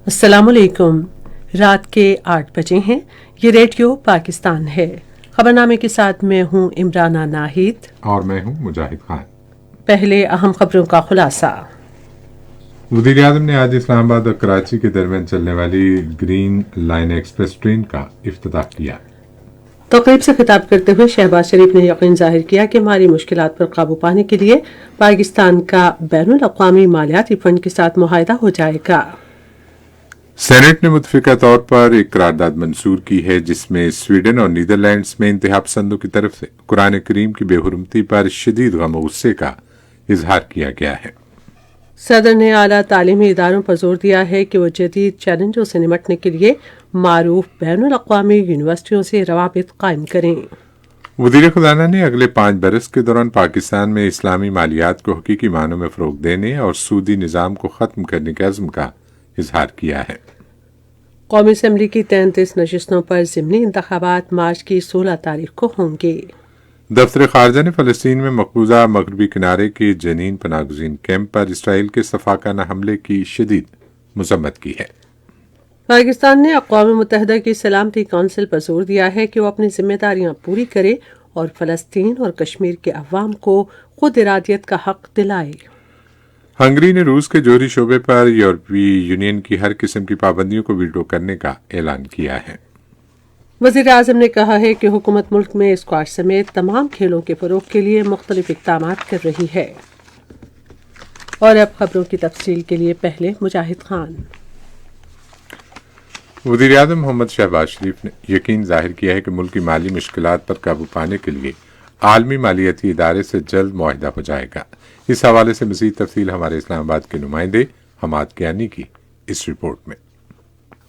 السلام علیکم۔ رات کے 8 بجے ہیں۔ یہ ریڈیو پاکستان ہے۔ خبرنامے کے ساتھ میں ہوں عمرانہ ناہید اور میں ہوں مجاہد خان۔ پہلے اہم خبروں کا خلاصہ۔ وزیر اعظم نے آج اسلام آباد اور کراچی کے درمیان چلنے والی گرین لائن ایکسپریس ٹرین کا افتتاح کیا۔ تقریب سے خطاب کرتے ہوئے شہباز شریف نے یقین ظاہر کیا کہ مالی مشکلات پر قابو پانے کے لیے پاکستان کا بین الاقوامی مالیاتی فنڈ کے ساتھ معاہدہ ہو جائے گا۔ سینیٹ نے متفقہ طور پر ایک قرارداد منظور کی ہے جس میں سویڈن اور نیدرلینڈز میں انتہا پسندوں کی طرف سے قرآن کریم کی بے حرمتی پر شدید غم و غصے کا اظہار کیا گیا ہے۔ صدر نے اعلیٰ تعلیمی اداروں پر زور دیا ہے کہ وہ جدید چیلنجوں سے نمٹنے کے لیے معروف بین الاقوامی یونیورسٹیوں سے روابط قائم کریں۔ وزیر خزانہ نے اگلے 5 برس کے دوران پاکستان میں اسلامی مالیات کو حقیقی معنوں میں فروغ دینے اور سودی نظام کو ختم کرنے کے عزم کا اظہار کیا ہے۔ قومی اسمبلی کی 33 نشستوں پر ضمنی انتخابات مارچ کی 16 تاریخ کو ہوں گے۔ دفتر خارجہ نے فلسطین میں مقبوضہ مغربی کنارے کے جنین پناہ گزین کیمپ پر اسرائیل کے صفاقانہ حملے کی شدید مذمت کی ہے۔ پاکستان نے اقوام متحدہ کی سلامتی کونسل پر زور دیا ہے کہ وہ اپنی ذمہ داریاں پوری کرے اور فلسطین اور کشمیر کے عوام کو خود ارادیت کا حق دلائے۔ ہنگری نے روس کے جوہری شعبے پر یورپی یونین کی ہر قسم کی پابندیوں کو ویٹو کرنے کا اعلان کیا ہے۔ وزیر اعظم نے کہا ہے کہ حکومت ملک میں اسکواش سمیت تمام کھیلوں کے فروغ کے لیے مختلف اقدامات کر رہی ہے۔ اور اب خبروں کی تفصیل کے لیے پہلے مجاہد خان۔ وزیر اعظم محمد شہباز شریف نے یقین ظاہر کیا ہے کہ ملک کی مالی مشکلات پر قابو پانے کے لیے عالمی مالیاتی ادارے سے جلد معاہدہ ہو جائے گا۔ اس حوالے سے مزید تفصیل ہمارے اسلام آباد کے نمائندے حماد کیانی کی اس رپورٹ میں۔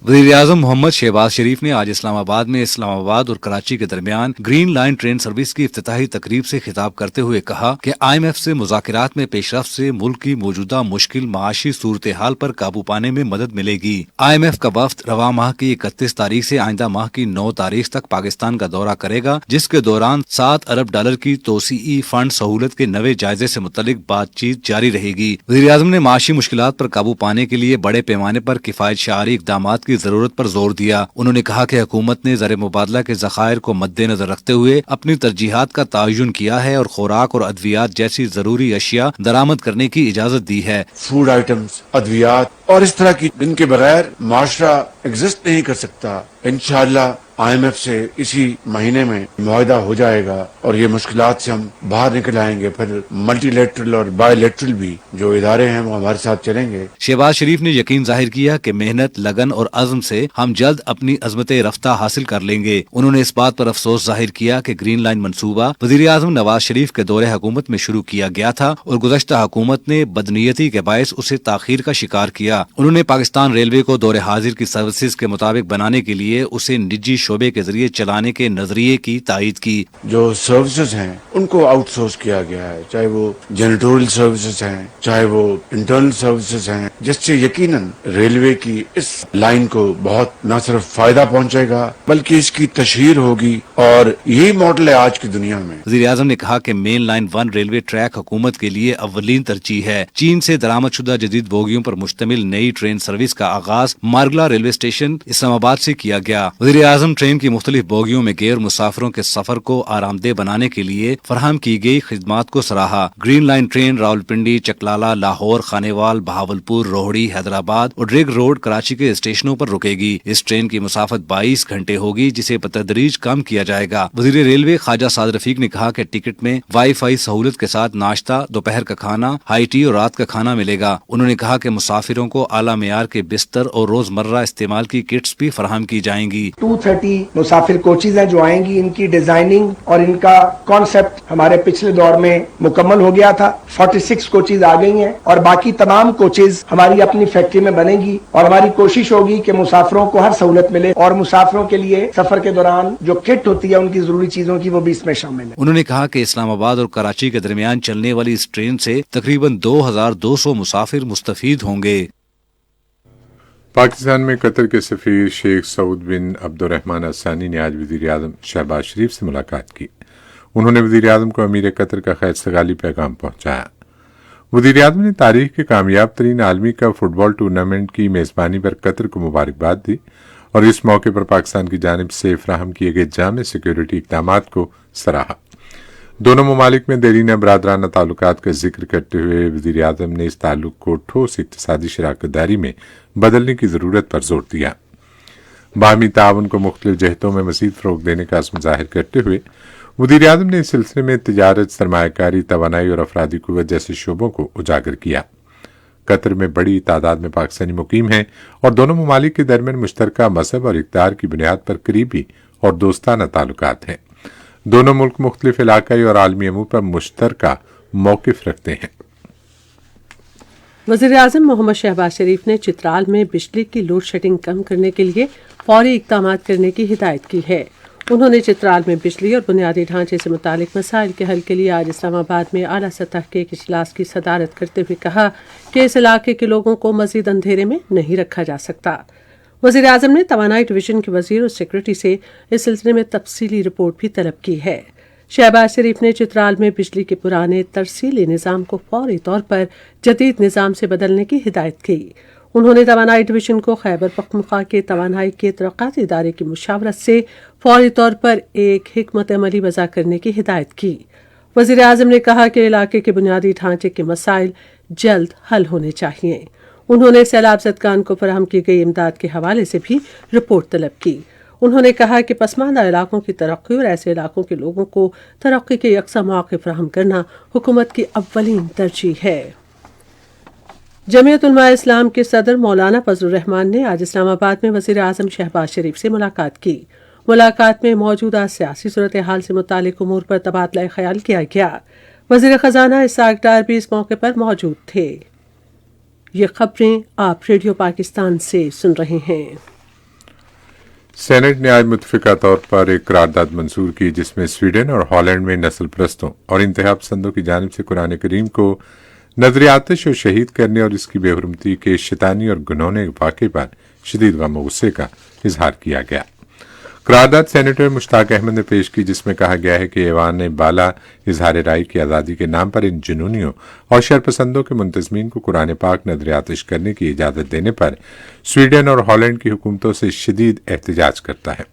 وزیر اعظم محمد شہباز شریف نے آج اسلام آباد میں اسلام آباد اور کراچی کے درمیان گرین لائن ٹرین سروس کی افتتاحی تقریب سے خطاب کرتے ہوئے کہا کہ آئی ایم ایف سے مذاکرات میں پیش رفت سے ملک کی موجودہ مشکل معاشی صورتحال پر قابو پانے میں مدد ملے گی۔ آئی ایم ایف کا وفد رواں ماہ کی 31 تاریخ سے آئندہ ماہ کی 9 تاریخ تک پاکستان کا دورہ کرے گا، جس کے دوران $7 ارب کی توسیعی فنڈ سہولت کے نوے جائزے سے متعلق بات چیت جاری رہے گی۔ وزیر اعظم نے معاشی مشکلات پر قابو پانے کے لیے بڑے پیمانے پر کفایت شعاری اقدامات کی ضرورت پر زور دیا۔ انہوں نے کہا کہ حکومت نے زر مبادلہ کے ذخائر کو مد نظر رکھتے ہوئے اپنی ترجیحات کا تعین کیا ہے اور خوراک اور ادویات جیسی ضروری اشیاء درآمد کرنے کی اجازت دی ہے۔ فوڈ آئٹمز، ادویات اور اس طرح کی جن کے بغیر معاشرہ ایگزسٹ نہیں کر سکتا، انشاءاللہ آئی ایم ایف سے اسی مہینے میں معاہدہ ہو جائے گا اور یہ مشکلات سے ہم باہر نکل آئیں گے۔ پھر ملٹی لیٹرل اور بائی لیٹرل بھی جو ادارے ہیں وہ ہمارے ساتھ چلیں گے۔ شہباز شریف نے یقین ظاہر کیا کہ محنت، لگن اور عزم سے ہم جلد اپنی عظمت رفتہ حاصل کر لیں گے۔ انہوں نے اس بات پر افسوس ظاہر کیا کہ گرین لائن منصوبہ وزیر اعظم نواز شریف کے دور حکومت میں شروع کیا گیا تھا اور گزشتہ حکومت نے بدنیتی کے باعث اسے تاخیر کا شکار کیا۔ انہوں نے پاکستان ریلوے کو دور حاضر کی سروسز کے مطابق بنانے کے لیے اسے نجی شعبے کے ذریعے چلانے کے نظریے کی تائید کی۔ جو سروسز ہیں ان کو آؤٹ سورس کیا گیا ہے، چاہے وہ جینیٹوریل سروسز ہیں، چاہے وہ انٹرنل سروسز ہیں، جس سے یقیناً ریلوے کی اس لائن کو بہت نہ صرف فائدہ پہنچے گا بلکہ اس کی تشہیر ہوگی، اور یہی ماڈل ہے آج کی دنیا میں۔ وزیر اعظم نے کہا کہ مین لائن 1 ریلوے ٹریک حکومت کے لیے اولین ترجیح ہے۔ چین سے درآمد شدہ جدید بوگیوں پر مشتمل نئی ٹرین سروس کا آغاز مارگلا ریلوے اسٹیشن اسلام آباد سے کیا گیا۔ وزیر اعظم ٹرین کی مختلف بوگیوں میں غیر مسافروں کے سفر کو آرام دہ بنانے کے لیے فراہم کی گئی خدمات کو سراہا۔ Green line train Rawalpindi, Chaklala, Lahore, Khanewal, Bahawalpur, Rohri, Hyderabad اور ڈرگ روڈ کراچی کے اسٹیشنوں پر رکے گی۔ اس ٹرین کی مسافت 22 گھنٹے ہوگی، جسے بتدریج کم کیا جائے گا۔ وزیر ریلوے خواجہ سعد رفیق نے کہا کہ ٹکٹ میں وائی فائی سہولت کے ساتھ ناشتہ، دوپہر کا کھانا، ہائی ٹی اور رات کا کھانا ملے گا۔ انہوں نے کہا کہ مسافروں کو اعلیٰ معیار کے بستر اور روزمرہ استعمال کی کٹس بھی فراہم کی جائیں گی۔ 230 مسافر کوچز ہیں جو آئیں گی، ان کی ڈیزائننگ اور ان کا کانسیپٹ ہمارے پچھلے دور میں مکمل ہو گیا تھا۔ 46 کوچز آ گئی ہیں اور باقی تمام کوچز ہماری اپنی فیکٹری میں بنے گی، اور ہماری کوشش ہوگی کہ مسافروں کو ہر سہولت ملے، اور مسافروں کے لیے سفر کے دوران جو کٹ ہوتی ہے ان کی ضروری چیزوں کی وہ بھی اس میں شامل ہے۔ انہوں نے کہا کہ اسلام آباد اور کراچی کے درمیان چلنے والی اس ٹرین سے تقریباً 2200 مسافر مستفید ہوں گے۔ پاکستان میں قطر کے سفیر شیخ سعود بن عبد الرحمن الثانی نے آج وزیر اعظم شہباز شریف سے ملاقات کی۔ انہوں نے وزیر اعظم کو امیر قطر کا خیر سگالی پیغام پہنچایا۔ वज़ीर आज़म ने तारीख के कामयाब तरीन आलमी कप फुटबॉल टूर्नामेंट की मेज़बानी पर कतर को मुबारकबाद दी और इस मौके पर पाकिस्तान की जानिब से फराहम किए गए जामे सिक्योरिटी इक़दामात को सराहा। दोनों ममालिक में देरीना बरादराना ताल्लुकात का जिक्र करते हुए वज़ीर आज़म ने इस ताल्लुक को ठोस इक़्तिसादी शराकतदारी में बदलने की ज़रूरत पर जोर दिया। बाहमी ताउन को मुख्तलिफ जहतों में मज़ीद फ़रोग़ देने का अज़्म ज़ाहिर करते हुए वज़ीर आज़म ने इस सिलसिले में तिजारत, सरमायाकारी, तवानाई और अफरादी क़ुव्वत जैसे शोबों को उजागर किया। कतर में बड़ी तादाद में पाकिस्तानी मुकीम हैं और दोनों ममालिक के दरमियान मुश्तरका मजहब और इक़्तिदार की बुनियाद पर करीबी और दोस्ताना ताल्लुकात हैं। दोनों मुल्क मुख्तलिफ इलाकाई और आलमी अमूर पर मुश्तरका मौक़िफ़ रखते हैं। वज़ीर आज़म मोहम्मद शहबाज शरीफ ने चित्राल में बिजली की लोड शेडिंग कम करने के लिए फौरी इक़दाम करने की हिदायत की है। उन्होंने चित्राल में बिजली और बुनियादी ढांचे से मुतालिक मसाइल के हल के लिए आज इस्लामाबाद में आला सतह के एक इजलास की सदारत करते हुए कहा कि इस इलाके के लोगों को मजीद अंधेरे में नहीं रखा जा सकता। वज़ीर आज़म ने तवानाई डिवीजन के वज़ीर और सेक्रेटरी से इस सिलसिले में तफसीली रिपोर्ट भी तलब की है। शहबाज शरीफ ने चित्राल में बिजली के पुराने तरसीली निज़ाम को फौरी तौर पर जदीद निज़ाम से बदलने की हिदायत की। उन्होंने तवानाई डिवीजन को खैबर पख्तूनख्वा के तवानाई के तरक्काती इदारे की मुशावरत से फौरी तौर पर एक हिकमत अमली वज़ा करने की हिदायत की। वज़ीर आज़म ने कहा कि इलाके के बुनियादी ढांचे के मसाइल जल्द हल होने चाहिए। उन्होंने सैलाब ज़दगान को फराहम की गई इमदाद के हवाले से भी रिपोर्ट तलब की। उन्होंने कहा कि पसमानदा इलाकों की तरक्की और ऐसे इलाकों के लोगों को तरक्की के यकसा मौक़े फराहम करना हुकूमत की अव्वलीन तरजीह है। जमीयत उलमा इस्लाम के सदर मौलाना फजलुर रहमान ने आज इस्लामाबाद में वज़ीर आज़म शहबाज शरीफ से मुलाकात की। मुलाकात में मौजूदा सियासी सूरत हाल से मुतालिक उमूर पर तबादला ख्याल किया गया। वज़ीर ख़जाना इसाक डार भी इस मौके पर मौजूद थे। ये खबरें आप रेडियो पाकिस्तान से सुन रहे हैं। सेनेट ने आज मुतफ़िका तौर पर एक करारदाद मंजूर की जिसमें स्वीडन और हॉलैंड में नस्ल परस्तों और इंतहा पसंदों की जानिब से कुरान करीम को नजर आतिश और शहीद करने और इसकी बेहुरमती के शैतानी और गुनौने वाक़े पर शदीद गम और गुस्से का इजहार किया गया। करारदाद सेनेटर मुश्ताक अहमद ने पेश की जिसमें कहा गया है कि ऐवान ने बाला इजहार राय की आज़ादी के नाम पर इन जुनूनियों और शरपसंदों के मुंतज़मीन को कुरान पाक नजर आतिश करने की इजाज़त देने पर स्वीडन और हॉलैंड की हुकूमतों से शदीद एहतजाज करता है।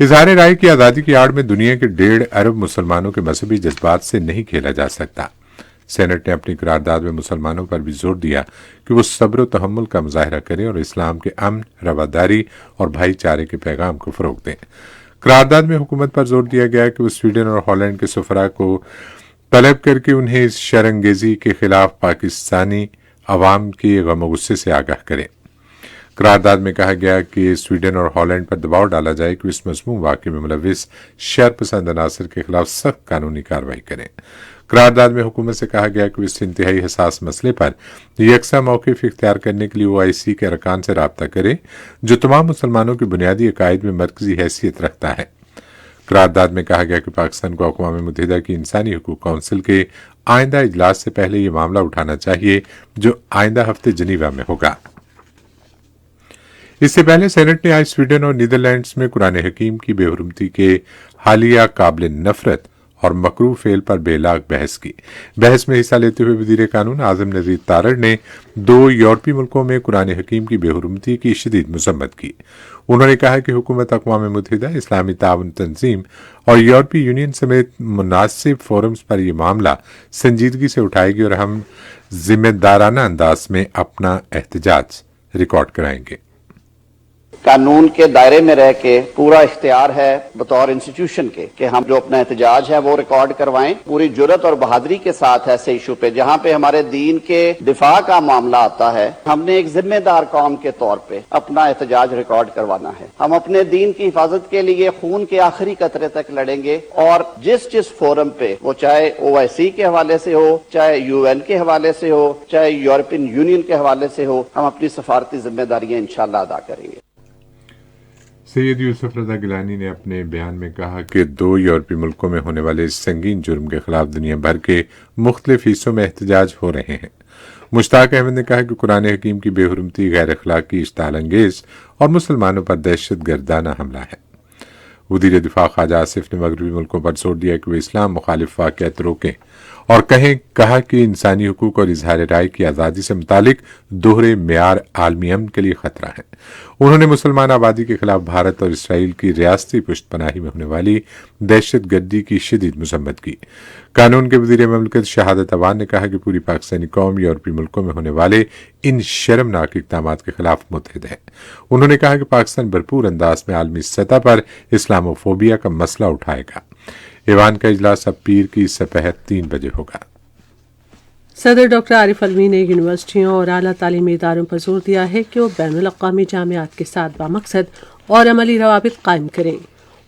इजहार राय की आज़ादी की आड़ में दुनिया के 1.5 अरब मुसलमानों के मजहबी जज्बात से नहीं खेला जा सकता। सेनेट ने अपनी करारदाद में मुसलमानों पर भी जोर दिया कि वो सब्र व तहम्मुल का मुजाहरा करें और इस्लाम के अमन, रवादारी और भाईचारे के पैगाम को फ़रोग़ दें। करारदाद में हुकूमत पर जोर दिया गया कि वो स्वीडन और हॉलैंड के सफरा को तलब करके उन्हें इस शरंगेजी के खिलाफ पाकिस्तानी अवाम के गम गुस्से से आगाह करें। करारदाद में कहा गया कि स्वीडन और हॉलैंड पर दबाव डाला जाए कि इस मज़मूम वाक़े में मुलविस शरपसंद अनासर के खिलाफ सख्त कानूनी कार्रवाई करें। करारदाद में हुकूमत से कहा गया कि इस इंतहाई हसास मसले पर यकसा मौक़िफ़ इख्तियार करने के लिए OIC के अरकान से रब्ता करे जो तमाम मुसलमानों के बुनियादी अकायद में मरकजी हैसियत रखता है। करारदाद में कहा गया कि पाकिस्तान को अक़वाम मुत्तहिदा की इंसानी हुकूक काउंसिल के आइंदा इजलास से पहले ये मामला उठाना चाहिए जो आइंदा हफ्ते जनीवा में होगा। इससे पहले सेनेट ने आज स्वीडन और नीदरलैंड्स में कुरान हकीम की बेहुरमती के हालिया काबिल नफरत और मकरू फेल पर बेलाग बहस की। बहस में हिस्सा लेते हुए वज़ीर कानून आज़म नज़ीर तारड़ ने 2 यूरोपीय मुल्कों में कुरान हकीम की बेहुरमती की शदीद मज़म्मत की। उन्होंने कहा कि हुकूमत अक़वाम मुत्तहिदा, इस्लामी ताउन तंजीम और यूरोपीय यूनियन समेत मुनासिब फोरम्स पर यह मामला संजीदगी से उठाएगी और हम जिम्मेदाराना अंदाज में अपना एहतजाज रिकॉर्ड कराएंगे। कानून के दायरे में रह के पूरा इख्तियार है बतौर इंस्टीट्यूशन के कि हम जो अपना एहतजाज है वो रिकॉर्ड करवाएं पूरी जुर्रत और बहादुरी के साथ ऐसे इशू पे जहां पे हमारे दीन के दिफा का मामला आता है। हमने एक जिम्मेदार कौम के तौर पे अपना एहतजाज रिकॉर्ड करवाना है। हम अपने दीन की हिफाजत के लिए खून के आखिरी कतरे तक लड़ेंगे और जिस फोरम पे वो चाहे OIC के हवाले से हो, चाहे UN के हवाले से हो, चाहे यूरोपियन यूनियन के हवाले से हो, हम अपनी सफारती जिम्मेदारियां इंशाअल्लाह अदा करेंगे। सैयद यूसुफ रज़ा गिलानी ने अपने बयान में कहा कि 2 यूरोपीय मुल्कों में होने वाले इस संगीन जुर्म के खिलाफ दुनिया भर के मुख्तलिफ हिस्सों में एहतजाज हो रहे हैं। मुश्ताक अहमद ने कहा कि कुरान हकीम की बेहुरमती गैर अखलाकी, इश्ताल अंगेज और मुसलमानों पर दहशत गर्दाना हमला है। वज़ीर दिफा ख्वाजा आसिफ ने मगरबी मुल्कों पर जोर दिया कि वे इस्लाम मुखालिफ वाक़यात रोकें और कहा कि इंसानी हुकूक और इजहार राय की आज़ादी से मुतालिक दोहरे मेयार आलमी अमन के लिए खतरा है। उन्होंने मुसलमान आबादी के खिलाफ भारत और इसराइल की रियासती पुष्टपनाही में होने वाली दहशत गर्दी की शदीद मजम्मत की। कानून के वजीर ममलकत शहादत अवान ने कहा कि पूरी पाकिस्तानी कौम यूरोपीय मुल्कों में होने वाले इन शर्मनाक इक़दामात के खिलाफ मुतहद है। उन्होंने कहा कि पाकिस्तान भरपूर अंदाज में आलमी सतह पर इस्लामोफोबिया का मसला उठाएगा। ईवान का इजलास अब पीर की सपहर 3 बजे होगा। सदर डॉक्टर आरिफ अलवी ने यूनिवर्सिटियों और आला तालीमी इदारों पर जोर दिया है कि वो बैनुल अक़वामी जामियात के साथ बामकसद और अमली रवाबित कायम करें।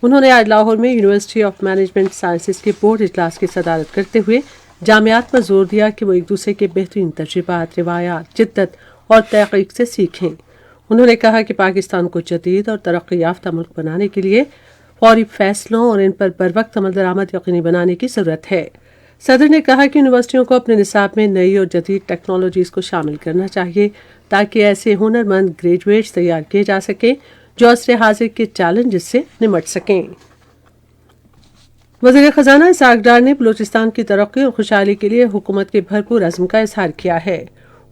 उन्होंने आज लाहौर में यूनिवर्सिटी ऑफ मैनेजमेंट साइंसेज के बोर्ड इजलास की सदारत करते हुए जामियात पर जोर दिया कि वो एक दूसरे के बेहतरीन तजुर्बात, रिवायात, जिद्दत और तहक़ीक़ से सीखें। उन्होंने कहा कि पाकिस्तान को जदीद और तरक्की याफ्ता मुल्क बनाने के लिए फौरी फैसलों और इन पर बरवक्त अमल दरामद यकीनी बनाने की ज़रूरत है। सदर ने कहा कि यूनिवर्सिटियों को अपने निसाब में नई और जदीद टेक्नोलॉजीज़ को शामिल करना चाहिए ताकि ऐसे हुनरमंद ग्रेजुएट्स तैयार किए जा सकें जो असर हाजिर के चैलेंजेस से निमट सकें। वज़ीर ख़ज़ाना इसहाक़ डार ने बलूचिस्तान की तरक्की और खुशहाली के लिए हुकूमत के भरपूर अज़्म का इजहार किया है।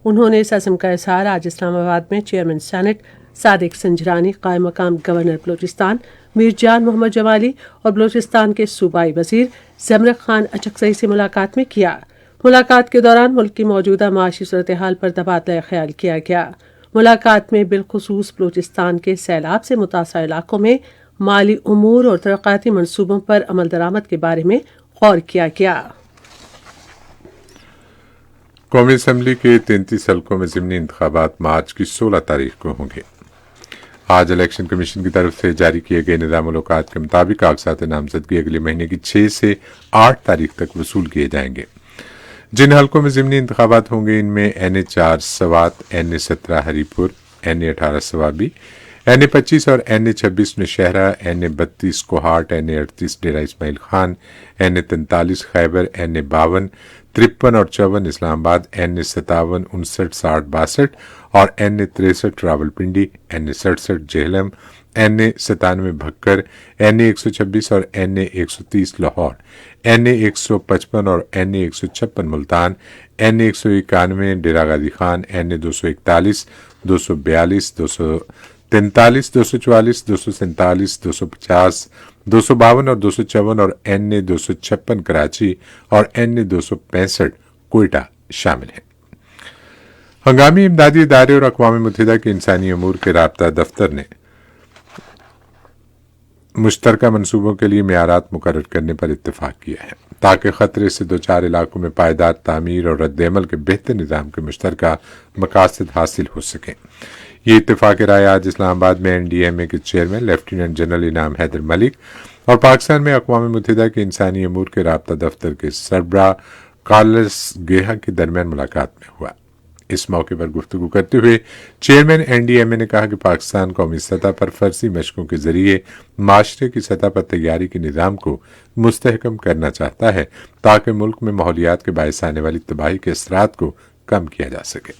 उन्होंने इस अज़्म का इजहार आज इस्लामाबाद में चेयरमैन सेनेट सादिक संजरानी, कायम मकाम गवर्नर बलूचिस्तान मीर जान मोहम्मद जमाली और बलूचिस्तान के सूबाई वजीर ज़मरक खान अचकज़ई से मुलाकात में किया। मुलाकात के दौरान मुल्क की मौजूदा माशी सूरत हाल पर तबादला ख्याल किया गया। मुलाकात में बिलखुसूस बलूचिस्तान के सैलाब से मुतासर इलाकों में माली उमूर और तरक्याती मनसूबों पर अमल दरामद के बारे में गौर किया गया। कौमी असम्बली के 33 हल्कों में ज़िमनी इंतखाबात मार्च की 16 तारीख को होंगे। आज इलेक्शन कमीशन की तरफ से जारी किए गए निज़ाम-उल-औक़ात के मुताबिक कागज़ात नामज़दगी अगले महीने की 6 से 8 तारीख तक वसूल किए जाएंगे। जिन हल्कों में ज़िमनी इंतखाबात होंगे इनमें NA4 Swat, NA17 Haripur, NA18 Swabi, NA25 और NA26 Nowshera, NA32 Kohat, NA38 डेरा इस्माइल खान, NA43 खैबर, NA52 53 और 54 इस्लामाबाद, NA57 59 60 62 और NA63 Rawalpindi, NA67 Jhelum, NA97 Bhakkar, NA126 और NA130 लाहौर, NA155 और NA156 मुल्तान, NA191 डेरा गाजी खान, NA241 242 243 244 247 250 252 और 254 और NA256 कराची और NA265 कोयटा शामिल हैं। हंगामी इमदादी इदारे और अक़वाम मुत्तहिदा के इंसानी अमूर के राब्ता दफ्तर ने मुश्तरका मनसूबों के लिए मेयारात मुकर्रर करने पर इत्तेफाक किया है ताकि खतरे से दो चार इलाकों में पायदार तामीर और रद्द-ए-अमल के बेहतर निज़ाम के मुश्तरका मकासद हासिल हो सकें। ये इत्तेफाक राय आज इस्लामाबाद में NDMA के चेयरमैन लेफ्टिनेंट जनरल इनाम हैदर मलिक और पाकिस्तान में अक़वाम मुत्तहिदा के इंसानी अमूर के राब्ता दफ्तर के सरबराह कार्लस गेहा के दरमियान मुलाकात में हुआ। इस मौके पर गुफ्तगू करते हुए चेयरमैन NDMA ने कहा कि पाकिस्तान कौमी सतह पर फर्जी मशकों के जरिए माशरे की सतह पर तैयारी के निज़ाम को मुस्तहकम करना चाहता है ताकि मुल्क में माहौलियात के बायस आने वाली तबाही के असरात को कम किया जा सके।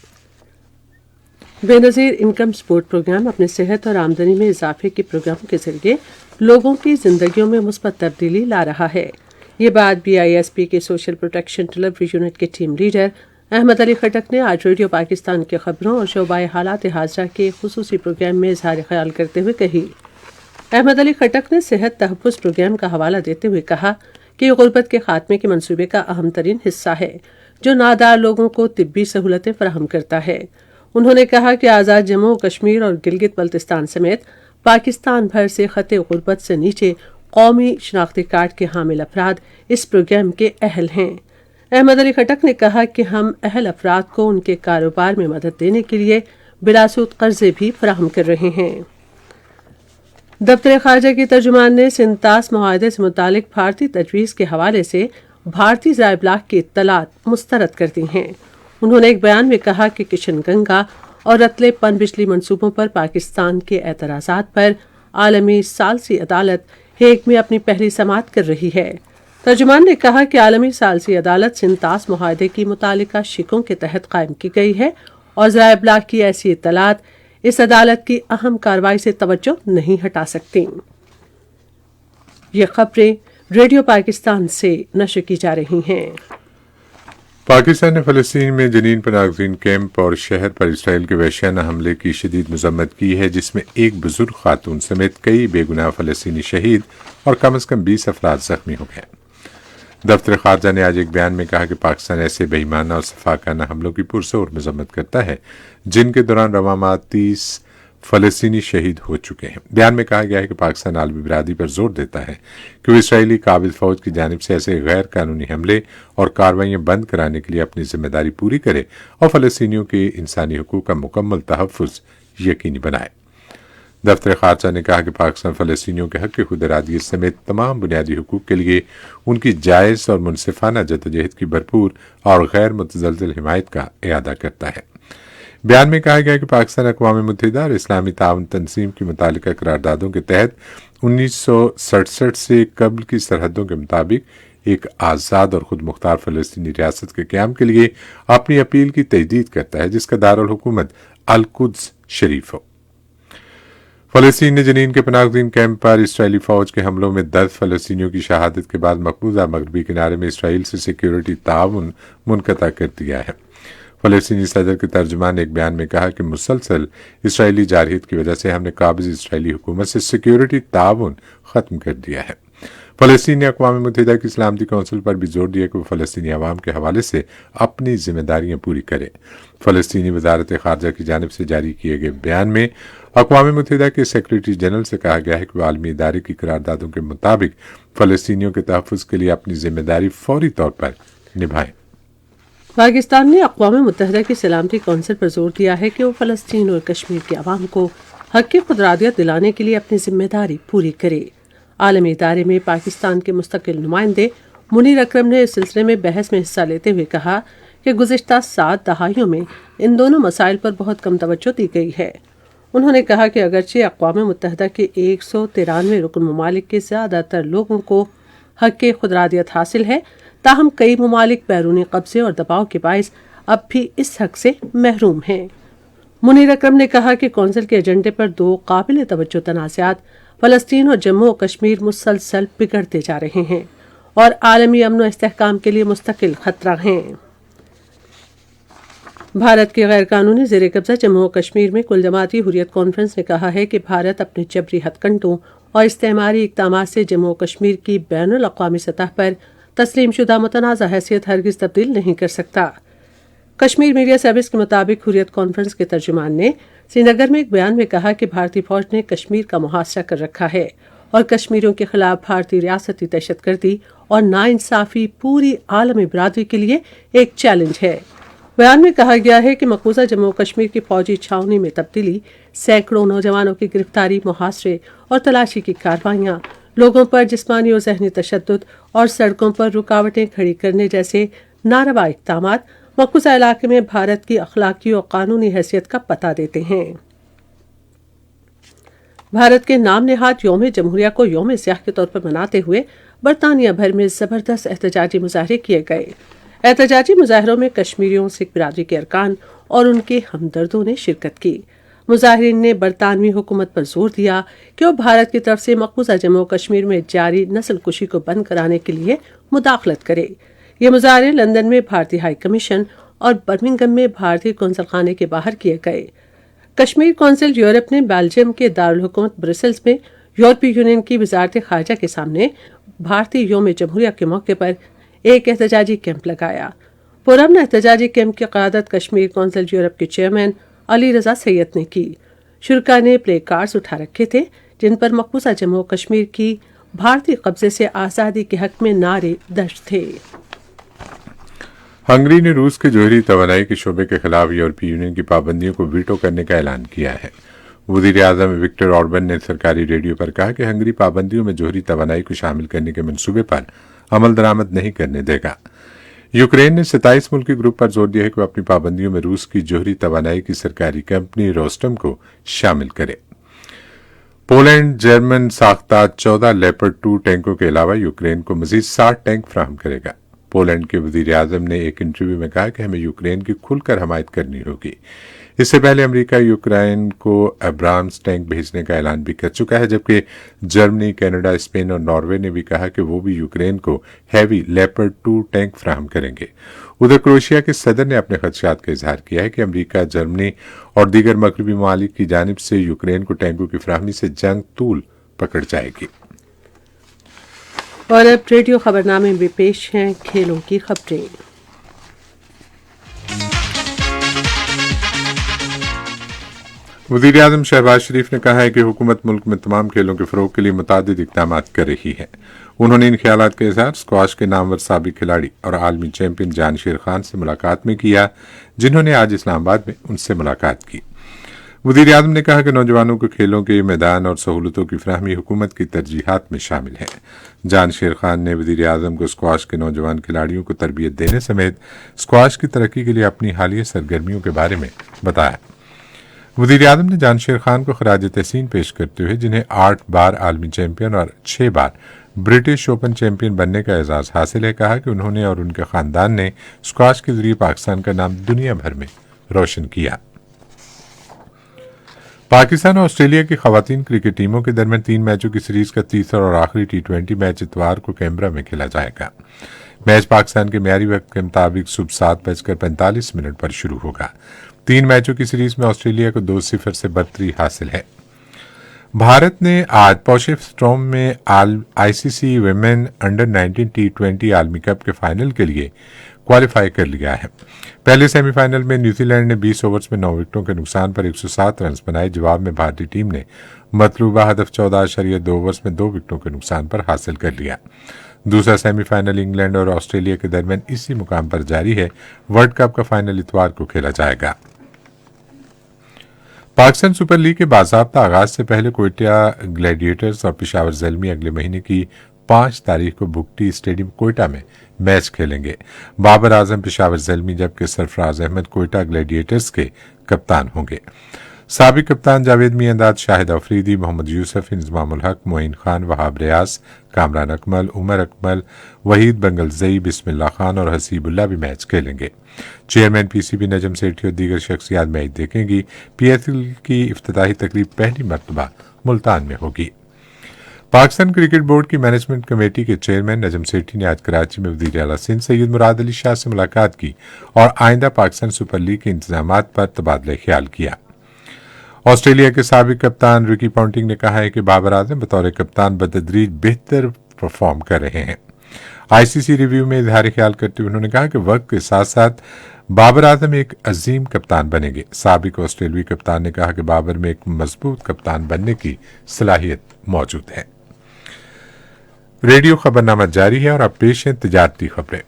बेनज़ीर इनकम सपोर्ट प्रोग्राम अपने सेहत और आमदनी में इजाफे के प्रोग्राम के जरिए लोगों की जिंदगियों में मुस्बत तब्दीली ला रहा है। ये बात BISP के सोशल प्रोटेक्शन डिलीवरी यूनिट के टीम लीडर अहमद अली खटक ने आज रेडियो पाकिस्तान की खबरों और शोबाए हालात हाज़रा के खुसूसी प्रोग्राम में इजहार ख्याल करते हुए कही। अहमद अली खटक ने सेहत तहफ़्फ़ुज़ प्रोग्राम का हवाला देते हुए कहा कि गुर्बत के खात्मे के मनसूबे का अहम तरीन हिस्सा है जो नादार लोगों को तिब्बी सहूलतें फराहम करता है। उन्होंने कहा कि आज़ाद जम्मू कश्मीर और गिलगित बल्तिस्तान समेत पाकिस्तान भर से खते गुर्बत से नीचे कौमी शनाख्ती कार्ड के हामिल अफराद इस प्रोग्राम के अहल हैं। अहमद अली खटक ने कहा कि हम अहल अफराद को उनके कारोबार में मदद देने के लिए बिलासूद कर्जे भी फराहम कर रहे हैं। दफ्तर खारजा की तर्जुमान ने सिंतास मुआहदे से मुतालिक भारतीय तजवीज़ के हवाले से भारतीय ज़ायबलाग की इत्तलात मुस्तरद कर दी हैं। उन्होंने एक बयान में कहा कि किशन गंगा और रतले पन बिजली मनसूबों पर पाकिस्तान के एतराज़ात पर आलमी सालसी अदालत हेग में अपनी पहली समाअत कर रही है। तर्जुमान ने कहा कि आलमी सालसी अदालत सिंतास मुआहदे की मुतालिका शिकों के तहत कायम की गई है और ज़ायबलाग की ऐसी इत्तलात इस अदालत की अहम कार्रवाई से तवज्जो नहीं हटा सकती। ये खबरें रेडियो पाकिस्तान से नशर की जा रही हैं। पाकिस्तान ने फलस्तीन में जनीन पनागज़ीन कैंप और शहर पर इसराइल के वहशियाना हमले की शदीद मजम्मत की है, जिसमें एक बुजुर्ग खातून समेत कई बेगुनाह फलस्तीनी शहीद और कम से कम 20 अफराद जख्मी हो गए। दफ्तर खारजा ने आज एक बयान में कहा कि पाकिस्तान ऐसे बेईमाना और सफाकाना हमलों की पुरजोर मजम्मत करता है जिनके दौरान रवामाह 30 फलस्तीनी शहीद हो चुके हैं। बयान में कहा गया है कि पाकिस्तान आलमी बिरादरी पर जोर देता है कि वो इसराइली काबिल फौज की जानिब से ऐसे गैर कानूनी हमले और कार्रवाइयां बंद कराने के लिए अपनी जिम्मेदारी पूरी करे और फलस्तीनियों के इंसानी हकूक का मुकम्मल तहफ़्फ़ुज़ यकीनी बनाए। दफ्तर खारजा ने कहा कि पाकिस्तान फलस्तीनियों के हक़ खुद इरादियत समेत तमाम बुनियादी हकूक के लिए उनकी जायज़ और मुनसिफाना जद्दोजहद की भरपूर और गैर मुतज़लज़ल हिमायत का इरादा करता है। बयान में कहा गया कि पाकिस्तान अक़वाम मुत्तहिदा और इस्लामी ताउन तंजीम की मुतालिका करारदादों के तहत 1967 से कबल की सरहदों के मुताबिक एक आज़ाद और खुद मुख्तार फ़लस्तीनी रियासत के क़याम के लिए अपनी अपील की तजदीद करता है, जिसका दारुल हुकूमत अल-कुद्स शरीफ हो। फ़लस्तीन ने जनीन के पनागज़ीन कैंप पर इसराइली फ़ौज के हमलों में 10 फ़लस्तीनियों की शहादत के बाद मकबूजा मगरबी किनारे में इसराइल से सिक्योरिटी ताउन मुनक़ता कर दिया है। फ़लस्तीनी सदर के तर्जुमान ने एक बयान में कहा कि मुसलसल इसराइली जारहियत की वजह से हमने काबिज़ इसराइली हुकूमत से सिक्योरिटी ताउन ख़त्म कर दिया है। फ़लस्तीन ने अक़वाम मुत्तहिदा की सलामती कौंसिल पर भी जोर दिया कि वो फ़लस्तीनी अवाम के हवाले से अपनी जिम्मेदारियां पूरी करे। फ़लस्तीनी वज़ारत ख़ारजा की जानिब से जारी किए गए बयान में अक़वाम मुत्तहिदा के सेक्रेटरी जनरल से कहा गया है कि वो आलमी इदारे की करारदादों के मुताबिक फ़लस्तीनियों के तहफ़्फ़ुज़ के लिए अपनी जिम्मेदारी फौरी तौर पर निभाएं। पाकिस्तान ने अक़वाम मुत्तहिदा की सलामती कौंसिल पर जोर दिया है कि वो फ़लस्तीन और कश्मीर के अवाम को हक़ खुदरादियत दिलाने के लिए अपनी जिम्मेदारी पूरी करे। आलमी इदारे में पाकिस्तान के मुस्तकिल नुमाइंदे मुनीर अकरम ने इस सिलसिले में बहस में हिस्सा लेते हुए कहा कि गुज़िश्ता 7 दहाइयों में इन दोनों मसाइल पर बहुत कम तवज्जो दी गई है। उन्होंने कहा कि अगरचे अक़वाम मुत्तहिदा के 193 रुकन ममालिक के ज़्यादातर लोगों को हक़ खुदरादियत हासिल है, ताहम कई ममालिक बैरूनी कब्जे और दबाव के बाइस अब भी इस हक़ से महरूम हैं। मुनीर अकरम ने कहा कि कौंसिल के एजेंडे पर 2 काबिल तवज्जो तनाज़ात फ़लस्तीन और जम्मू और कश्मीर मुसलसल बिगड़ते जा रहे हैं और आलमी अमन और इस्तेहकाम के लिए मुस्तकिल खतरा हैं। भारत के गैर कानूनी ज़ेर कब्ज़ा जम्मू और कश्मीर में कुल जमाती हुर्रियत कॉन्फ्रेंस ने कहा है कि भारत अपने जबरी हथकंडों और इस्तेमारी इक़दामात से जम्मू और कश्मीर की बैनुल अक़वामी सतह पर तस्लीम शुदा मुतनाज़ा हैसियत हरगिज़ तब्दील नहीं कर सकता। कश्मीर मीडिया सर्विस के मुताबिक हुर्रियत कॉन्फ्रेंस के तर्जुमान ने श्रीनगर में एक बयान में कहा कि भारतीय फौज ने कश्मीर का मुहासरा कर रखा है और कश्मीरियों के खिलाफ भारतीय रियासती दहशतगर्दी और नाइंसाफ़ी पूरी आलमी बिरादरी के लिए एक चैलेंज है। बयान में कहा गया है कि मकबूजा जम्मू कश्मीर की फौजी छावनी में तब्दीली, सैकड़ों नौजवानों की गिरफ्तारी, मुहासरे और तलाशी की कार्रवाइयाँ, लोगों पर जिस्मानी और ज़हनी तशद्दुद और सड़कों पर रुकावटें खड़ी करने जैसे नारवा इक़दामात मकबूजा इलाके में भारत की अखलाकी और कानूनी हैसियत का पता देते हैं। भारत के नाम नेहाद यौम जमहूरिया को यौम सियाह के तौर पर मनाते हुए बरतानिया भर में ज़बरदस्त एहतजाजी मुजाहरे किए गए। एहतजाजी मुजाहरों में कश्मीरियों, सिख बिरादरी के अरकान और उनके हमदर्दों ने शिरकत की। मुजाहिरीन ने बरतानवी हुकूमत पर जोर दिया कि वो भारत की तरफ से मकबूजा जम्मू कश्मीर में जारी नस्ल कुशी को बंद कराने के लिए मुदाखलत करे। ये मुजाहरे लंदन में भारतीय हाई कमीशन और बर्मिंघम में भारतीय कौंसल खाने के बाहर किए गए। कश्मीर कौंसिल यूरोप ने बेल्जियम के दारुल हुकूमत ब्रसेल्स में यूरोपीय यूनियन की वजारत खारजा के सामने भारतीय यौम जमहूरिया के मौके पर एक एहतजाजी कैंप लगाया। पुरअमन एहतजाजी कैंप की क़यादत कश्मीर कौंसिल यूरोप के चेयरमैन अली रजा सैयद ने की। शुरका ने प्ले कार्ड्स उठा रखे थे जिन पर मकबूजा जम्मू कश्मीर की भारतीय कब्जे से आज़ादी के हक में नारे दर्ज थे। हंगरी ने रूस के जोहरी तवानाई के शोबे के खिलाफ यूरोपीय यूनियन की पाबंदियों को वीटो करने का ऐलान किया है। वज़ीर आज़म विक्टर ऑर्बन ने सरकारी रेडियो पर कहा कि हंगरी पाबंदियों में जोहरी तवानाई को शामिल करने के मंसूबे पर अमल दरामद नहीं करने देगा। यूक्रेन ने 27 मुल्की ग्रुप पर जोर दिया है कि वह अपनी पाबंदियों में रूस की जोहरी तवानाई की सरकारी कंपनी रोस्टम को शामिल करे। पोलैंड जर्मन साख्ता 14 लेपर्ड 2 टैंकों के अलावा यूक्रेन को मजीद 60 टैंक फराहम करेगा। पोलैंड के वज़ीर आज़म ने एक इंटरव्यू में कहा कि हमें यूक्रेन की खुलकर हमायत करनी होगी। इससे पहले अमेरिका यूक्रेन को अब्राम्स टैंक भेजने का ऐलान भी कर चुका है, जबकि जर्मनी, कनाडा, स्पेन और नॉर्वे ने भी कहा कि वो भी यूक्रेन को हैवी लेपर्ड 2 टैंक फराहम करेंगे। उधर क्रोएशिया के सदर ने अपने खदशात का इजहार किया है कि अमेरिका, जर्मनी और दीगर मगरबी ममालिक की जानिब से यूक्रेन को टैंकों की फराहमी से जंग तूल पकड़ जाएगी। और अब रेडियो खबरनामे में पेश हैं खेलों की खबरें। वज़ीर आज़म शहबाज शरीफ ने कहा है कि हुकूमत मुल्क में तमाम खेलों के फरोग के लिए मुतादिद इक़दाम कर रही है। उन्होंने इन ख्यालात का इज़हार स्क्वाश के नामवर साबिक खिलाड़ी और आलमी चैंपियन जानशीर खान से मुलाकात में किया, जिन्होंने आज इस्लामाबाद में उनसे मुलाकात की। वज़ीर आज़म ने कहा कि नौजवानों को खेलों के मैदान और सहूलतों की फराहमी हुकूमत की तरजीहात में शामिल है। जानशीर खान ने वज़ीर आज़म को स्क्वाश के नौजवान खिलाड़ियों को तरबियत देने समेत स्क्वाश की तरक्की के लिए अपनी हालिया सरगर्मियों के बारे में बताया। वज़ीर आज़म ने जानशीर खान को खराज तहसीन पेश करते हुए, जिन्हें 8 बार आलमी चैंपियन और 6 बार ब्रिटिश ओपन चैंपियन बनने का एजाज हासिल है, कहा कि उन्होंने और उनके खानदान ने स्क्वाश के जरिए पाकिस्तान का नाम दुनिया भर में रोशन किया। पाकिस्तान और ऑस्ट्रेलिया की खवातीन क्रिकेट टीमों के दरमियान 3 मैचों की सीरीज का तीसरा और आखिरी T20 मैच इतवार को कैनबरा में खेला जाएगा। मैच पाकिस्तान के मियारी वक्त के मुताबिक सुबह 7:45 पर शुरू होगा। 3 मैचों की सीरीज में ऑस्ट्रेलिया को 2-0 से बढ़तरी हासिल है। भारत ने आज पोचेफस्ट्रूम में आईसीसी विमेन अंडर 19 T20 आलमी कप के फाइनल के लिए क्वालिफाई कर लिया है। पहले सेमीफाइनल में न्यूजीलैंड ने 20 ओवर्स में 9 विकेटों के नुकसान पर 107 रन बनाए। जवाब में भारतीय टीम ने मतलूबा हदफ 14.2 ओवर्स में 2 विकेटों के नुकसान पर हासिल कर लिया। दूसरा सेमीफाइनल इंग्लैंड और ऑस्ट्रेलिया के दरमियान इसी मुकाम पर जारी है। वर्ल्ड कप का फाइनल इतवार को खेला जाएगा। पाकिस्तान सुपर लीग के बाज़ाब्ता आगाज से पहले कोयटा ग्लैडिएटर्स और पेशावर ज़ल्मी अगले महीने की 5 तारीख को भुगटी स्टेडियम कोयटा में मैच खेलेंगे। बाबर आजम पेशावर ज़ल्मी जबकि सरफराज अहमद कोयटा ग्लैडिएटर्स के कप्तान होंगे। साबिक कप्तान जावेद मियांदाद, शाहिद अफरीदी, मोहम्मद यूसुफ, इंजमामुल हक, मोइन खान, वहाब रियाज, कामरान अकमल, उमर अकमल, वहीद बंगलजई, बिस्मिल्लाह खान और हसीबुल्लाह भी मैच खेलेंगे। चेयरमैन पीसीबी नजम सेठी और दीगर शख्सियात मैच देखेंगी। पीएसएल की इफ्तिताही तकरीब पहली मरतबा मुल्तान में होगी। पाकिस्तान क्रिकेट बोर्ड की मैनेजमेंट कमेटी के चेयरमैन नजम सेठी ने आज कराची में वज़ीर आला सिंध सैयद मुराद अली शाह से मुलाकात की और आइंदा पाकिस्तान सुपर लीग के इंतजामात पर तबादला ख्याल किया। ऑस्ट्रेलिया के साबिक कप्तान रिकी पॉन्टिंग ने कहा है कि बाबर आजम बतौर कप्तान बतदरीज बेहतर परफॉर्म कर रहे हैं। आईसीसी रिव्यू में इजहार ख्याल करते हुए उन्होंने कहा कि वक्त के साथ साथ बाबर आजम एक अजीम कप्तान बनेंगे। साबिक ऑस्ट्रेलियाई कप्तान ने कहा कि बाबर में एक मजबूत कप्तान बनने की सलाहियत मौजूद है। रेडियो खबरनामा जारी है और अब पेश है तिजारती खबरें।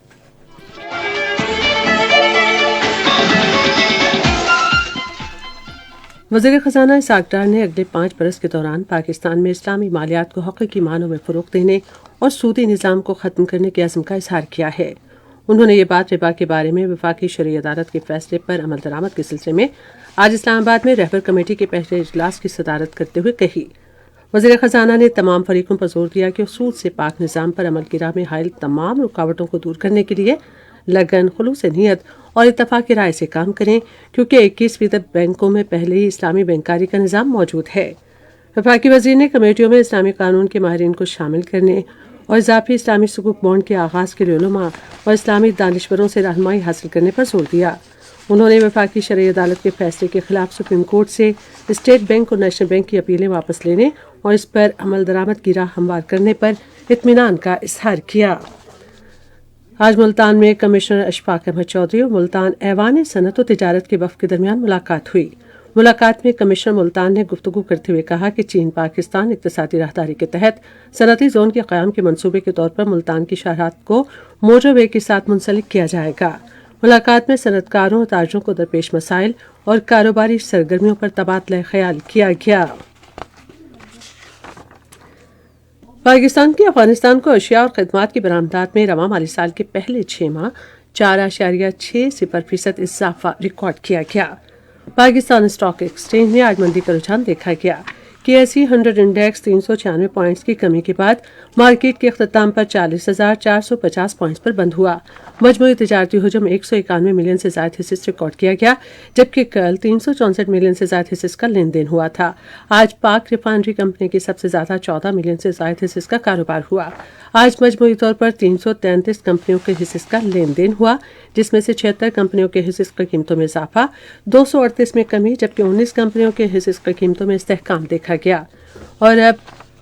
वज़ीर ख़ज़ाना इसहाक़ डार ने अगले 5 बरस के दौरान पाकिस्तान में इस्लामी मालियात को हक़ीक़ी मानों में फ़रोग़ देने और सूदी निज़ाम को ख़त्म करने के अज़्म का इज़हार किया है। उन्होंने ये बात रिबा के बारे में वफाकी शरई अदालत के फैसले पर अमल दरामद के सिलसिले में आज इस्लामाबाद में रहबर कमेटी के पहले इजलास की सदारत करते हुए कही। वज़ीर ख़ज़ाना ने तमाम फरीकों पर जोर दिया कि सूद से पाक निज़ाम पर अमल की राह में हायल तमाम रुकावटों को दूर करने के लिए लगन, खुलूस नीयत और इत्तफ़ाक़ राय से काम करें, क्योंकि 21% बैंकों में पहले ही इस्लामी बैंकारी का निज़ाम मौजूद है। वफाकी वज़ीर ने कमेटियों में इस्लामी कानून के माहिरीन को शामिल करने और इजाफी इस्लामी सुकूक बॉन्ड के आगाज़ के लिए उलमा और इस्लामी दानिश्वरों से रहनुमाई हासिल करने पर जोर दिया। उन्होंने वफाकी शरई अदालत के फैसले के खिलाफ सुप्रीम कोर्ट से स्टेट बैंक और नेशनल बैंक की अपीलें वापस लेने और इस पर अमल दरामद की राह हमवार करने पर इत्मीनान का इजहार किया। आज मुल्तान में कमिश्नर अशफाक अहमद चौधरी और मुल्तान ऐवान सनत और तिजारत के वफ़द के दरमियान मुलाकात हुई। मुलाकात में कमिश्नर मुल्तान ने गुफ्तगू करते हुए कहा कि चीन पाकिस्तान इक़्तिसादी राहदारी के तहत सनती जोन के क़याम के मंसूबे के तौर पर मुल्तान की शहरात को मोटरवे के साथ मुंसलिक किया जाएगा। मुलाकात में सनतकारों और ताजरों को दरपेश मसाइल और कारोबारी सरगर्मियों पर तबादला ख्याल किया गया। पाकिस्तान की अफगानिस्तान को अशिया और खदमात की बरामदात में रवां माली साल के पहले 6 माह 4.60% इजाफा रिकॉर्ड किया गया। पाकिस्तान स्टॉक एक्सचेंज में आज मंदी का रुझान देखा गया। KSE 100 इंडेक्स 396 पॉइंट्स की कमी के बाद मार्केट के अख्ताम पर 40,450 पॉइंट्स पर बंद हुआ। मजमूई तिजारती हुजम 191 मिलियन से ज्यादा हिस्सेस रिकॉर्ड किया गया, जबकि कल 364 मिलियन से ज्यादा हिस्सेस का लेन देन हुआ था। आज पाक रिफाइनरी कंपनी की सबसे ज्यादा 14 मिलियन से ज्यादा हिस्सेस का कारोबार हुआ। आज मजमूई तौर पर 333 कंपनियों के हिस्सेस का लेन देन हुआ, जिसमें से 76 कंपनियों के हिस्सेस की कीमतों में इजाफा, 238 में कमी, जबकि 19 कंपनियों के हिस्सेस की कीमतों में इस्तेहकाम देखा गया। और अब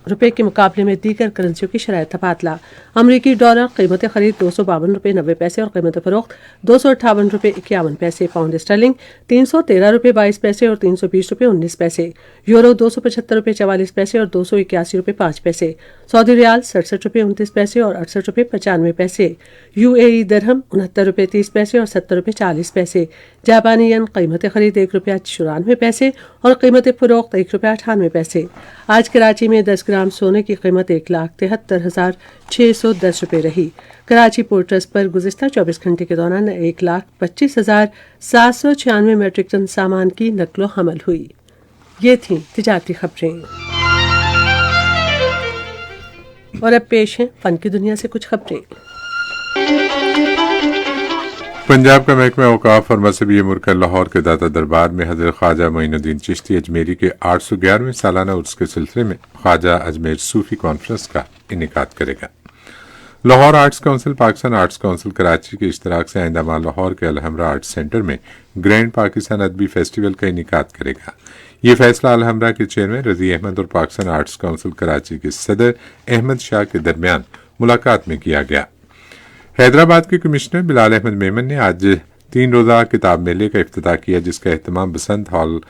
रुपए के मुकाबले में दीगर करेंसियों की शरह तबादला। अमरीकी डॉलर कीमत खरीद 252 रुपये 90 पैसे और कीमत फरोख्त 258 रुपये 51 पैसे। पाउंड स्टर्लिंग 313 रुपये 22 पैसे और 320 रुपये 19 पैसे। यूरो 275 रुपये 44 पैसे और 281 रुपये 5 पैसे। सऊदी रियाल 67 रुपये 29 पैसे और 68 रुपये 95 पैसे। UAE दरहम 69 रुपये 30 पैसे और 70 रुपये 40 पैसे। जापानी येन कीमत खरीद 1 रुपया 94 पैसे और कीमत फरोख्त 1 रुपया 98 पैसे। आज कराची में 10 ग्राम सोने की कीमत 1,73,610 रुपये रही। कराची पोर्ट ट्रस्ट पर गुज़िश्ता 24 घंटे के दौरान 1,25,796 मेट्रिक टन सामान की नकलो हमल हुई। ये थी तिजारती खबरें। और अब पेश हैं फन की दुनिया से कुछ खबरें। पंजाब का महकमा औकाफ और मजहबी मुरकज़ लाहौर के दाता दरबार में हज़रत ख्वाजा मोइनुद्दीन चिश्ती अजमेरी के 811वें सालाना उर्स के सिलसिले में ख्वाजा अजमेर सूफी कॉन्फ्रेंस का इनेकाद करेगा। Lahore arts council, Pakistan arts council Karachi के इश्तराक से आइंदा माह लाहौर के अलहमरा आर्ट्स सेंटर में ग्रैंड पाकिस्तान अदबी फेस्टिवल का इनेकाद करेगा। ये फैसला अलहमरा के चेयरमैन रजी अहमद और पाकिस्तान आर्ट्स काउंसिल कराची के सदर अहमद शाह के दरमियान मुलाकात में किया गया। हैदराबाद के कमिश्नर बिलाल अहमद मेमन ने आज 3 रोज़ा किताब मेले का इफ्तिताह किया, जिसका एहतमाम बसंत हॉल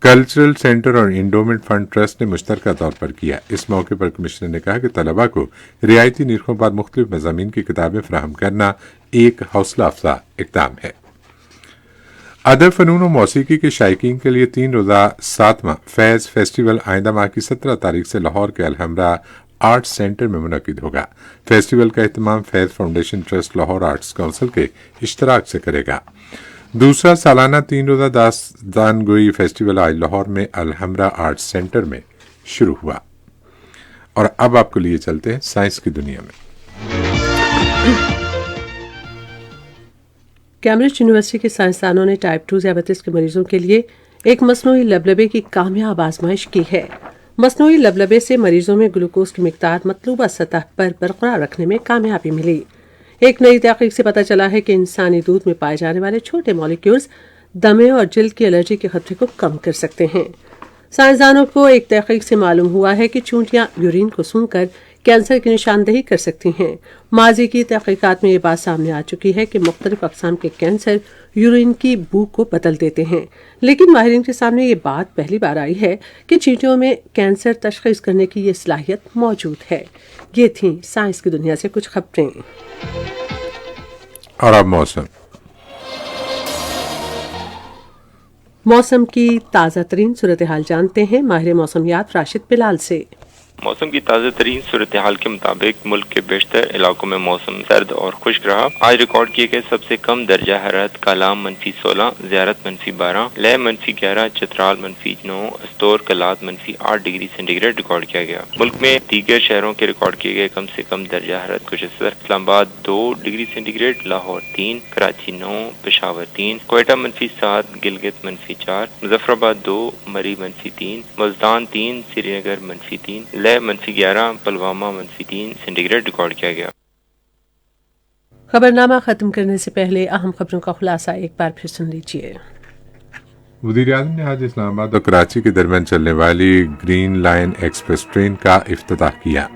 कल्चरल सेंटर और इंडोमेंट फंड ट्रस्ट ने मुश्तरका तौर पर किया। इस मौके पर कमिश्नर ने कहा कि तलबा को रियायती निर्खों पर मुख्तलिफ मज़ामीन की किताबें फराहम करना एक हौसला अफजा इक़दाम है। अदब, फ़नून और मौसीकी के शायकीन के लिए 3 रोज़ा 7वां फैज़ फेस्टिवल आइंदा माह की 17 तारीख से लाहौर के अलहमरा आर्ट्स सेंटर में मुनक़िद होगा। फेस्टिवल का एहतमाम Faiz foundation trust Lahore arts council के इश्तराक से करेगा। दूसरा सालाना 3 रोज़ा दास्तानगोई फेस्टिवल आज लाहौर में अलहमरा आर्ट्स सेंटर में शुरू हुआ। और अब आपको लिए चलते हैं साइंस की दुनिया में। कैम्ब्रिज यूनिवर्सिटी के साइंसदानों ने टाइप 2 ज़ियाबतीस के मरीजों के लिए एक मसनूई लबलबे की कामयाब आजमाइश की है। मसनूई लबलबे से मरीजों में ग्लूकोज की मिकदार मतलूबा सतह पर बरकरार रखने में कामयाबी मिली। एक नई तहकीक से पता चला है कि इंसानी दूध में पाए जाने वाले छोटे मॉलिक्यूल्स दमे और जिल्द की एलर्जी के खतरे को कम कर सकते हैं। साइंसदानों को एक तहकीक से मालूम हुआ है कि चूंटियां यूरिन को सूंघकर कैंसर की निशानदेही कर सकती हैं। माजी की तहकीकात में ये बात सामने आ चुकी है कि मुख्तलिफ अक़साम के कैंसर यूरिन की बू को बदल देते हैं, लेकिन माहिरीन के सामने ये बात पहली बार आई है कि चींटियों में कैंसर तशख़ीस करने की ये सलाहियत मौजूद है। ये थी साइंस की दुनिया से कुछ खबरें। और अब मौसम की ताज़ा तरीन सूरत हाल जानते हैं माहिर मौसमियात राशिद बिलाल से। मौसम की ताज़ा तरीन सूरत हाल के मुताबिक मुल्क के बेशतर इलाकों में मौसम सर्द और खुश्क रहा। आज रिकॉर्ड किए गए सबसे कम दर्जा हरारत कालाम -16, ज़ियारत -12, लेह -11, चित्राल -9, अस्तोर कलात -8 डिग्री सेंटीग्रेड रिकॉर्ड किया गया। मुल्क में दीगर शहरों के रिकॉर्ड किए गए कम से कम दर्जा हरारत कुछ इस तरह: इस्लामाबाद 2 डिग्री सेंटीग्रेड, लाहौर 3, कराची 9, पेशावर 3, कोयटा -7, गिलगित -4, मुजफ्फराबाद 2, मरी -3, मुल्तान 3, श्रीनगर -3, -11, पलवामा -3 सेंटीग्रेड रिकॉर्ड किया गया। खबरनामा खत्म करने से पहले अहम खबरों का खुलासा एक बार फिर सुन लीजिए। वज़ीर-ए-आज़म ने आज इस्लामाबाद और कराची के दरमियान चलने वाली ग्रीन लाइन एक्सप्रेस ट्रेन का इफ्तिताह किया।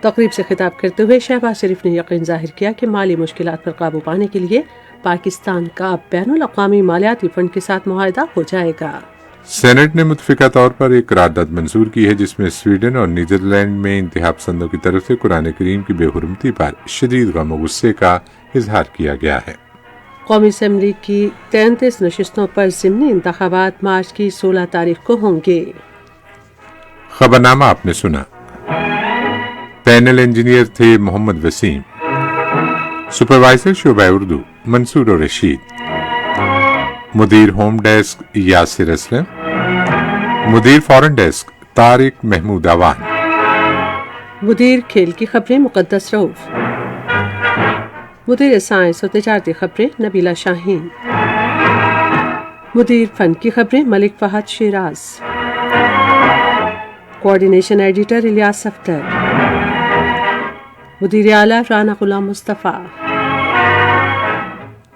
तकरीब से खिताब करते हुए शहबाज शरीफ ने यकीन जाहिर किया कि माली मुश्किलात पर काबू पाने के लिए पाकिस्तान का बैनुल-अक़वामी मालियाती फंड के साथ मुआहदा हो जाएगा। सेनेट ने मुतफ़िका तौर पर एक करारदाद मंजूर की है, जिसमें स्वीडन और नीदरलैंड में इंतहा पसंदों की तरफ से कुरान करीम की बेहुरमती पर शदीद गम और गुस्से का इजहार किया गया है। कौमी असम्बली की 33 नशिस्तों पर ज़िमनी इंतखाबात मार्च की 16 तारीख को होंगे। खबरनामा आपने सुना। पैनल इंजीनियर थे मोहम्मद वसीम, सुपरवाइजर शोबा उर्दू मंसूर और रशीद, मुदीर होम डेस्क यासिर असलम, मुदीर फॉरेन डेस्क طارق محمود आवान। मुदीर खेल की खबरें मुकद्दस रऊफ। मुदीर साइंस और तिजारती खबरें नबीला शाहीन। मुदीर फन की खबरें मलिक फहद शिराज। कोऑर्डिनेशन एडिटर इलियास अफ्तर। मुदीर आला राना गुलाम मुस्तफ़ा।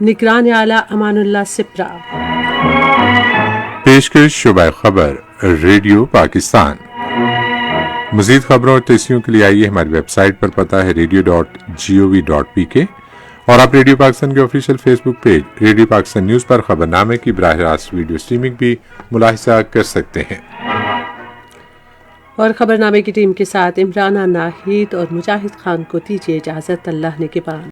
निगरान आला अमानुल्लाह सिप्रा। पेशकश शुबा खबर रेडियो पाकिस्तान। मज़ीद खबरों और तस्वीरों के लिए आइए हमारी वेबसाइट पर, पता है radio.gov.pk, और आप रेडियो पाकिस्तान के official Facebook page radio Pakistan news पर खबरनामे की बराह रास्त वीडियो स्ट्रीमिंग भी मुलाहिजा कर सकते हैं। और खबरनामे की टीम के साथ इमरान नाहिद और मुजाहिद खान को दीजिए इजाज़त। अल्लाह ने के बाद।